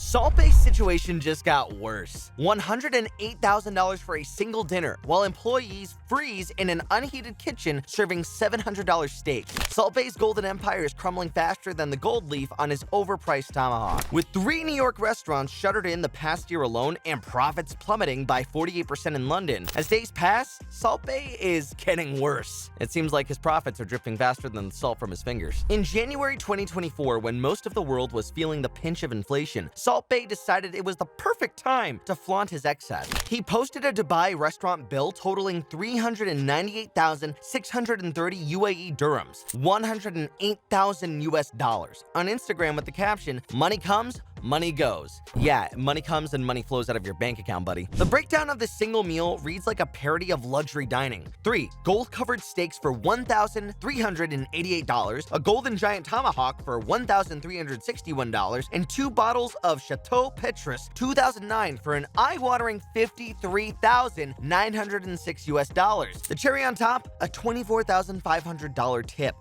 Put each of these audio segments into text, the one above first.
Salt Bae's situation just got worse. $108,000 for a single dinner, while employees freeze in an unheated kitchen serving $700 steak. Salt Bae's golden empire is crumbling faster than the gold leaf on his overpriced tomahawk. With 3 New York restaurants shuttered in the past year alone and profits plummeting by 48% in London, as days pass, Salt Bae is getting worse. It seems like his profits are drifting faster than the salt from his fingers. In January 2024, when most of the world was feeling the pinch of inflation, Salt Bae decided it was the perfect time to flaunt his excess. He posted a Dubai restaurant bill totaling 398,630 UAE dirhams, 108,000 US dollars, on Instagram with the caption, "Money comes, money goes." Yeah, money comes and money flows out of your bank account, buddy. The breakdown of this single meal reads like a parody of luxury dining. 3 gold-covered steaks for $1,388, a golden giant tomahawk for $1,361, and 2 bottles of Chateau Petrus 2009 for an eye-watering $53,906 US dollars. The cherry on top, a $24,500 tip.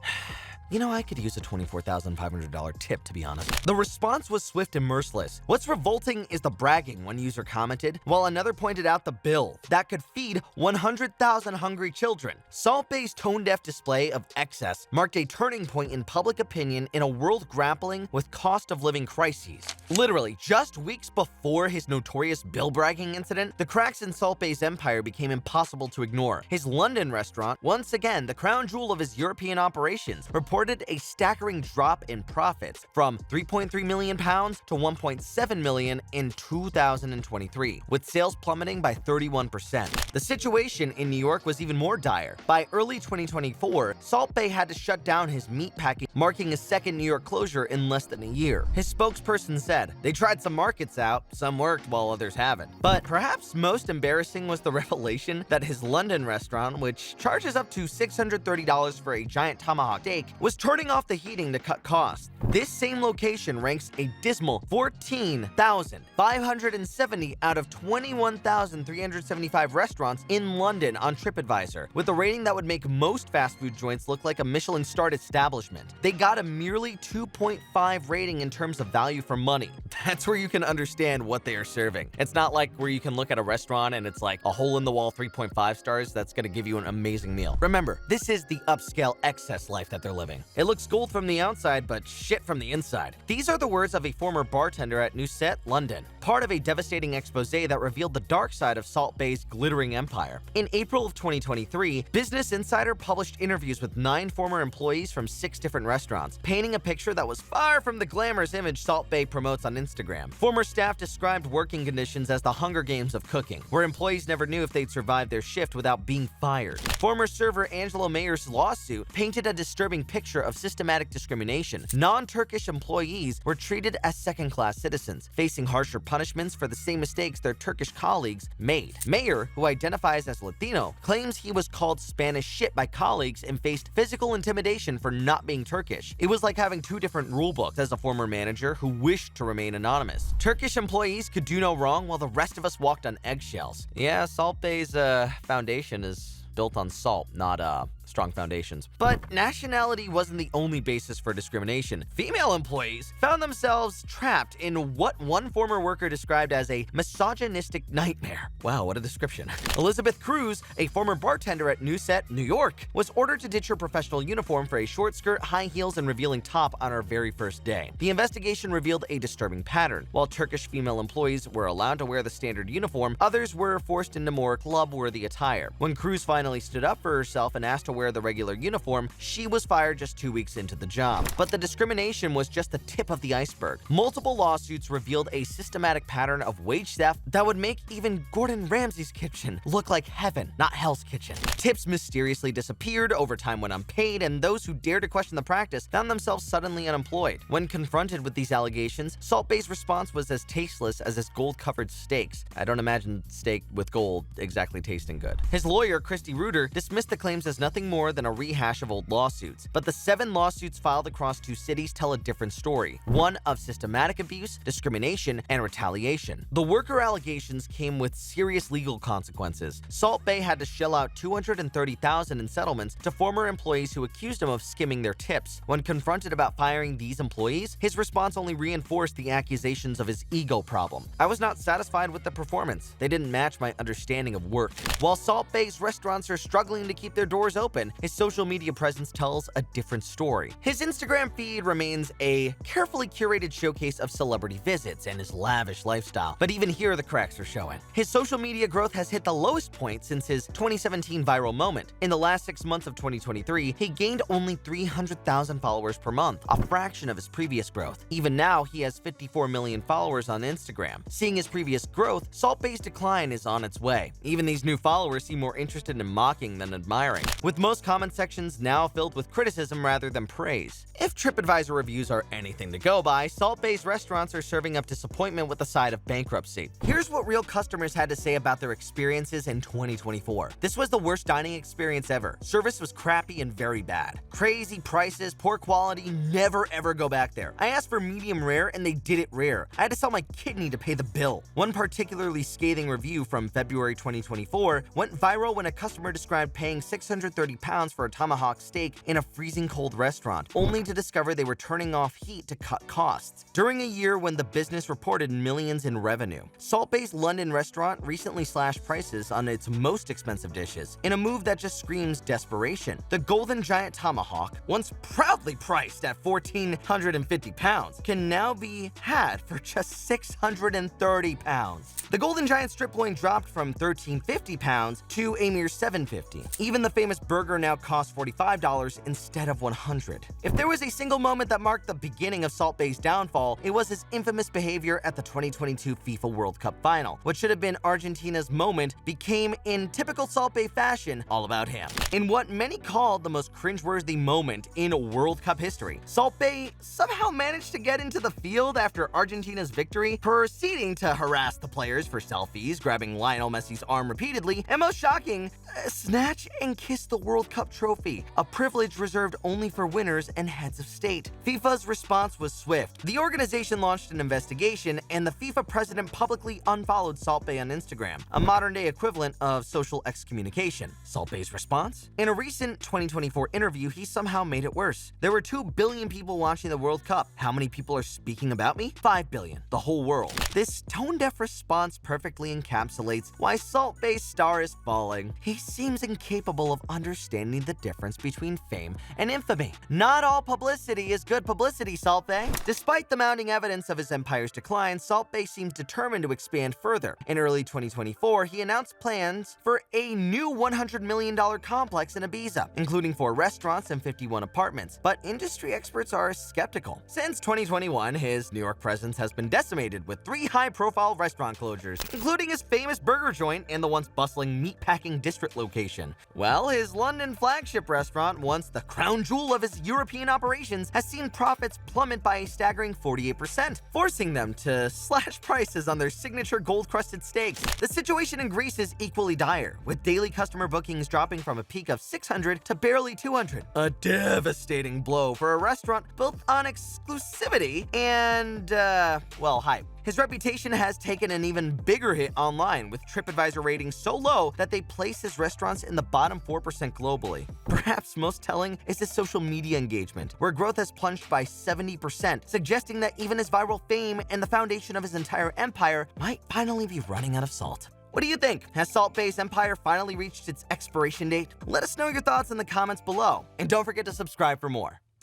You know, I could use a $24,500 tip, to be honest. The response was swift and merciless. What's revolting is the bragging, one user commented, while another pointed out the bill that could feed 100,000 hungry children. Salt Bae's tone-deaf display of excess marked a turning point in public opinion in a world grappling with cost-of-living crises. Literally, just weeks before his notorious bill-bragging incident, the cracks in Salt Bae's empire became impossible to ignore. His London restaurant, once again the crown jewel of his European operations, reported a staggering drop in profits from £3.3 million to $1.7 million in 2023, with sales plummeting by 31%. The situation in New York was even more dire. By early 2024, Salt Bae had to shut down his meatpacking, marking a second New York closure in less than a year. His spokesperson said, "They tried some markets out, some worked while others haven't." But perhaps most embarrassing was the revelation that his London restaurant, which charges up to $630 for a giant tomahawk steak, was turning off the heating to cut costs. This same location ranks a dismal 14,570 out of 21,375 restaurants in London on TripAdvisor, with a rating that would make most fast food joints look like a Michelin-starred establishment. They got a merely 2.5 rating in terms of value for money. That's where you can understand what they are serving. It's not like where you can look at a restaurant and it's like a hole-in-the-wall 3.5 stars that's going to give you an amazing meal. Remember, this is the upscale excess life that they're living. It looks gold from the outside, but shit from the inside. These are the words of a former bartender at Newset, London, part of a devastating expose that revealed the dark side of Salt Bae's glittering empire. In April of 2023, Business Insider published interviews with 9 former employees from 6 different restaurants, painting a picture that was far from the glamorous image Salt Bae promotes on Instagram. Former staff described working conditions as the Hunger Games of cooking, where employees never knew if they'd survive their shift without being fired. Former server Angelo Mayer's lawsuit painted a disturbing picture of systematic discrimination. Non-Turkish employees were treated as second-class citizens, facing harsher punishments for the same mistakes their Turkish colleagues made. Mayer, who identifies as Latino, claims he was called Spanish shit by colleagues and faced physical intimidation for not being Turkish. It was like having 2 different rulebooks, as a former manager who wished to remain anonymous. Turkish employees could do no wrong while the rest of us walked on eggshells. Yeah, Salt Bae's foundation is built on salt, not strong foundations. But nationality wasn't the only basis for discrimination. Female employees found themselves trapped in what one former worker described as a misogynistic nightmare. Wow, what a description. Elizabeth Cruz, a former bartender at Newset, New York, was ordered to ditch her professional uniform for a short skirt, high heels, and revealing top on her very first day. The investigation revealed a disturbing pattern. While Turkish female employees were allowed to wear the standard uniform, others were forced into more club-worthy attire. When Cruz finally stood up for herself and asked to wear the regular uniform, she was fired just 2 weeks into the job. But the discrimination was just the tip of the iceberg. Multiple lawsuits revealed a systematic pattern of wage theft that would make even Gordon Ramsay's kitchen look like heaven, not Hell's Kitchen. Tips mysteriously disappeared, overtime went unpaid, and those who dared to question the practice found themselves suddenly unemployed. When confronted with these allegations, Salt Bae's response was as tasteless as his gold-covered steaks. I don't imagine steak with gold exactly tasting good. His lawyer, Christy Reuter, dismissed the claims as nothing nothing more than a rehash of old lawsuits. But the 7 lawsuits filed across 2 cities tell a different story, one of systematic abuse, discrimination, and retaliation. The worker allegations came with serious legal consequences. Salt Bae had to shell out $230,000 in settlements to former employees who accused him of skimming their tips. When confronted about firing these employees, his response only reinforced the accusations of his ego problem. "I was not satisfied with the performance. They didn't match my understanding of work." While Salt Bae's restaurants are struggling to keep their doors open, his social media presence tells a different story. His Instagram feed remains a carefully curated showcase of celebrity visits and his lavish lifestyle, but even here the cracks are showing. His social media growth has hit the lowest point since his 2017 viral moment. In the last 6 months of 2023, he gained only 300,000 followers per month, a fraction of his previous growth. Even now, he has 54 million followers on Instagram. Seeing his previous growth, Salt Bae's decline is on its way. Even these new followers seem more interested in mocking than admiring, with most comment sections now filled with criticism rather than praise. If TripAdvisor reviews are anything to go by, Salt Bae's restaurants are serving up disappointment with a side of bankruptcy. Here's what real customers had to say about their experiences in 2024. "This was the worst dining experience ever. Service was crappy and very bad. Crazy prices, poor quality, never ever go back there. I asked for medium rare and they did it rare. I had to sell my kidney to pay the bill." One particularly scathing review from February 2024 went viral when a customer described paying £630 for a tomahawk steak in a freezing cold restaurant, only to discover they were turning off heat to cut costs, during a year when the business reported millions in revenue. Salt Bae's London restaurant recently slashed prices on its most expensive dishes, in a move that just screams desperation. The Golden Giant Tomahawk, once proudly priced at £1,450, can now be had for just £630. The Golden Giant strip loin dropped from £1,350 to a mere $750. Even the famous burger now costs $45 instead of $100. If there was a single moment that marked the beginning of Salt Bae's downfall, it was his infamous behavior at the 2022 FIFA World Cup final. What should have been Argentina's moment became, in typical Salt Bae fashion, all about him. In what many called the most cringeworthy moment in World Cup history, Salt Bae somehow managed to get into the field after Argentina's victory, proceeding to harass the players for selfies, grabbing Lionel Messi's arm repeatedly, and most shocking, snatch and kiss the World Cup trophy, a privilege reserved only for winners and heads of state. FIFA's response was swift. The organization launched an investigation, and the FIFA president publicly unfollowed Salt Bae on Instagram, a modern-day equivalent of social excommunication. Salt Bae's response? In a recent 2024 interview, he somehow made it worse. "There were 2 billion people watching the World Cup. How many people are speaking about me? 5 billion. The whole world." This tone-deaf response perfectly encapsulates why Salt Bae's star is falling. He seems incapable of understanding the difference between fame and infamy. Not all publicity is good publicity, Salt Bae. Despite the mounting evidence of his empire's decline, Salt Bae seems determined to expand further. In early 2024, he announced plans for a new $100 million complex in Ibiza, including 4 restaurants and 51 apartments. But industry experts are skeptical. Since 2021, his New York presence has been decimated with 3 high-profile restaurant closures, including his famous burger joint and the once bustling meatpacking district location. Well, his London flagship restaurant, once the crown jewel of his European operations, has seen profits plummet by a staggering 48%, forcing them to slash prices on their signature gold-crusted steaks. The situation in Greece is equally dire, with daily customer bookings dropping from a peak of 600 to barely 200. A devastating blow for a restaurant built on exclusivity and, well, hype. His reputation has taken an even bigger hit online, with TripAdvisor ratings so low that they place his restaurants in the bottom 4% globally. Perhaps most telling is his social media engagement, where growth has plunged by 70%, suggesting that even his viral fame and the foundation of his entire empire might finally be running out of salt. What do you think? Has Salt Bae's empire finally reached its expiration date? Let us know your thoughts in the comments below, and don't forget to subscribe for more.